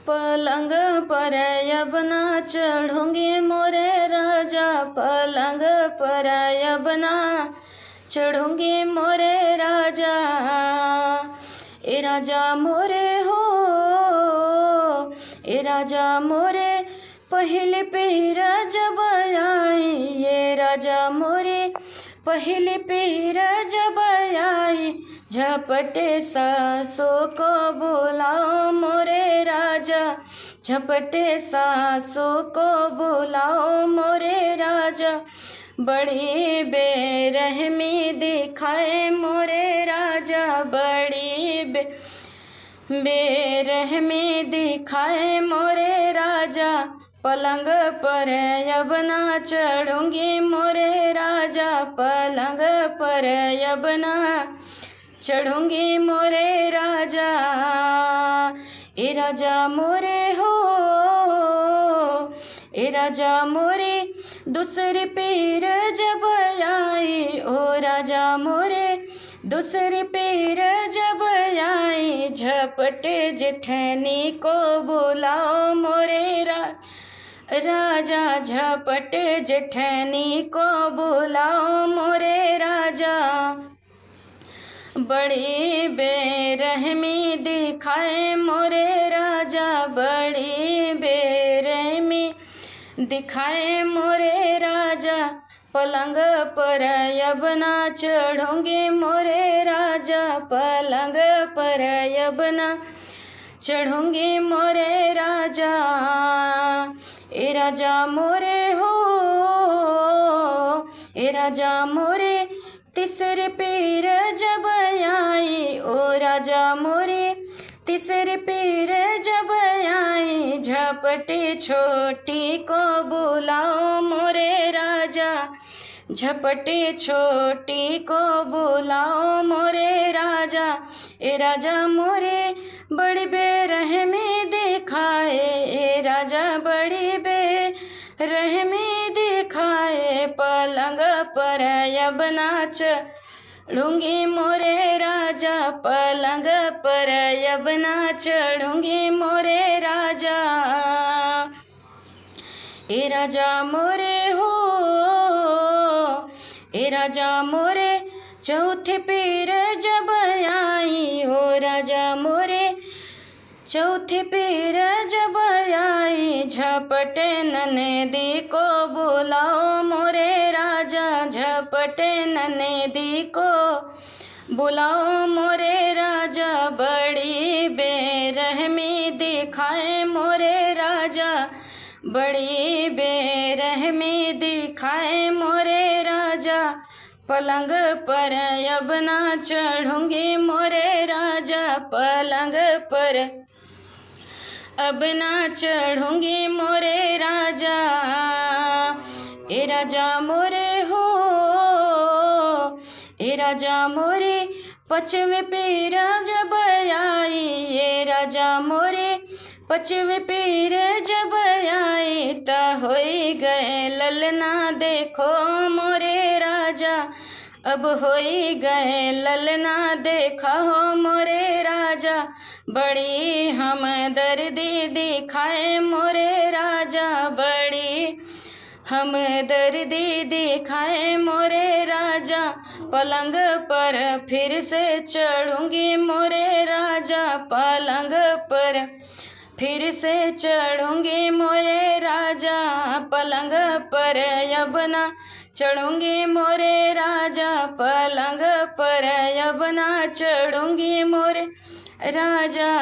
पलंग पर अब ना चढ़ूंगी मोरे राजा, पलंग पर अब ना चढ़ूंगी मोरे राजा। ए राजा मोरे हो, ए राजा मोरे पहले पीर जब आई, ये राजा मोरे पहले पीर जब आई, झपटे सासों को बुलाओ मोरे राजा, झपटे सासों को बुलाओ मोरे राजा। बड़ी बेरहमी दिखाए मोरे राजा, बड़ी बेरहमी दिखाए मोरे राजा। पलंग पर अब ना चढ़ूंगी मोरे राजा, पलंग पर अब ना चढ़ूंगी मोरे राजा। ए राजा मोरे हो, ए राजा मोरे दूसरी पीर जब आई, ओ राजा मोरे दूसरी पीर जब आई, झपटे जेठनी को बुलाओ मोरे राजा, झपटे जेठनी को बुलाओ मोरे राजा। बड़ी बेरहमी दिखाए मोरे राजा, बड़ी बेरहमी दिखाए मोरे राजा। पलंग पर अब ना चढ़ूंगी मोरे राजा, पलंग पर अब ना चढ़ूंगी मोरे राजा। ए राजा मोरे हो, ए राजा मोरे तीसरी पीर जब आई, ओ राजा मोरे तीसरी पीर जब आई, झपटी छोटी को बुलाओ मोरे राजा, झपटी छोटी को बुलाओ मोरे राजा। ए राजा मोरे बड़ी बेरहमी दिखाए, ए राजा बड़ी बेरहमी दिखाए, पलंग पर अब ना चढ़ूंगी मोरे राजा, पलंग पर अब ना चढ़ूंगी मोरे राजा। ए राजा मोरे हो, ए राजा मोरे चौथी पीर जब आई, हो राजा मोरे चौथी पीर जब आई, झपटे ननदी को बुलाओ मोरे राजा, झपटे ननदी को बुलाओ मोरे राजा। बड़ी बेरहमी दिखाए मोरे राजा, बड़ी बेरहमी दिखाए मोरे राजा। पलंग पर अब ना चढ़ूंगी मोरे राजा, पलंग पर अब ना चढ़ूंगी मोरे राजा। ए राजा मोरे हो, ए राजा मोरे पचवी पीर जब आई, ये राजा मोरे पचवी पीर जब आई, त होई गए ललना देखो मोरे राजा, अब होई गए ललना देखा हो मोरे राजा। बड़ी हमदर्दी दिखाए मोरे राजा, बड़ी हमदर्दी दिखाए मोरे राजा। पलंग पर फिर से चढ़ूंगी मोरे राजा, पलंग पर फिर से चढ़ूंगी मोरे राजा, पलंग पर अब ना चढ़ूंगी मोरे राजा, पलंग पर अब ना चढ़ूंगी मोरे राजा।